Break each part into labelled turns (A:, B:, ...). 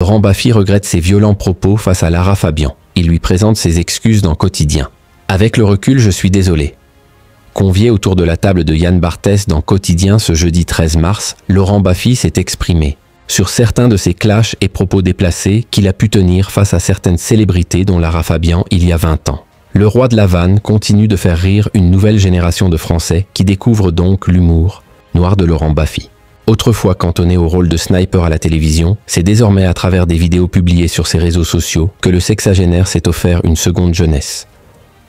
A: Laurent Baffy regrette ses violents propos face à Lara Fabian. Il lui présente ses excuses dans Quotidien. Avec le recul, je suis désolé. Convié autour de la table de Yann Barthès dans Quotidien ce jeudi 13 mars, Laurent Baffy s'est exprimé sur certains de ses clashs et propos déplacés qu'il a pu tenir face à certaines célébrités dont Lara Fabian il y a 20 ans. Le roi de la vanne continue de faire rire une nouvelle génération de Français qui découvre donc l'humour noir de Laurent Baffy. Autrefois cantonné au rôle de sniper à la télévision, c'est désormais à travers des vidéos publiées sur ses réseaux sociaux que le sexagénaire s'est offert une seconde jeunesse.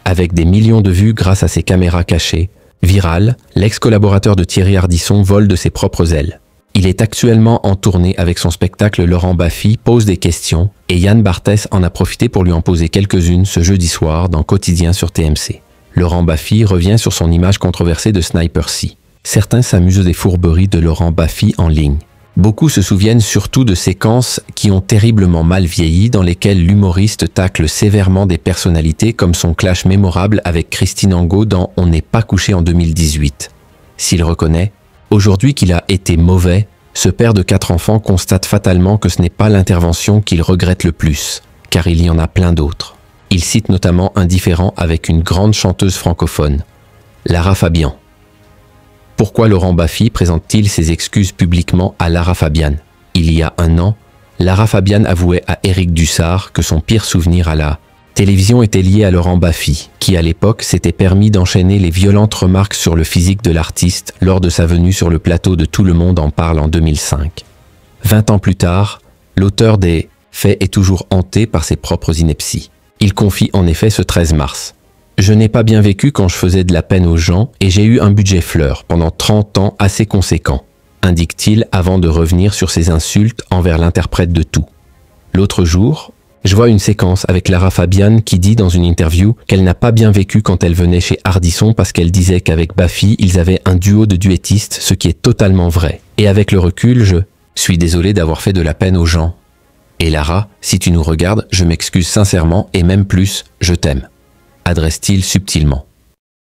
A: Avec des millions de vues grâce à ses caméras cachées, virales, l'ex-collaborateur de Thierry Ardisson vole de ses propres ailes. Il est actuellement en tournée avec son spectacle Laurent Baffy pose des questions et Yann Barthès en a profité pour lui en poser quelques-unes ce jeudi soir dans Quotidien sur TMC. Laurent Baffy revient sur son image controversée de Sniper C. Certains s'amusent des fourberies de Laurent Baffy en ligne. Beaucoup se souviennent surtout de séquences qui ont terriblement mal vieilli dans lesquelles l'humoriste tacle sévèrement des personnalités comme son clash mémorable avec Christine Angot dans On n'est pas couché en 2018. S'il reconnaît aujourd'hui qu'il a été mauvais, ce père de 4 enfants constate fatalement que ce n'est pas l'intervention qu'il regrette le plus, car il y en a plein d'autres. Il cite notamment un différend avec une grande chanteuse francophone, Lara Fabian. Pourquoi Laurent Baffy présente-t-il ses excuses publiquement à Lara Fabian? Il y a 1 an, Lara Fabian avouait à Éric Dussart que son pire souvenir à la télévision était lié à Laurent Baffy, qui à l'époque s'était permis d'enchaîner les violentes remarques sur le physique de l'artiste lors de sa venue sur le plateau de Tout le monde en parle en 2005. 20 ans plus tard, l'auteur des faits est toujours hanté par ses propres inepties. Il confie en effet ce 13 mars. Je n'ai pas bien vécu quand je faisais de la peine aux gens et j'ai eu un budget fleur pendant 30 ans assez conséquent, indique-t-il avant de revenir sur ses insultes envers l'interprète de Tout. L'autre jour, je vois une séquence avec Lara Fabian qui dit dans une interview qu'elle n'a pas bien vécu quand elle venait chez Ardisson parce qu'elle disait qu'avec Baffy, ils avaient un duo de duettistes, ce qui est totalement vrai. Et avec le recul, je suis désolé d'avoir fait de la peine aux gens. Et Lara, si tu nous regardes, je m'excuse sincèrement et même plus, je t'aime, adresse-t-il subtilement.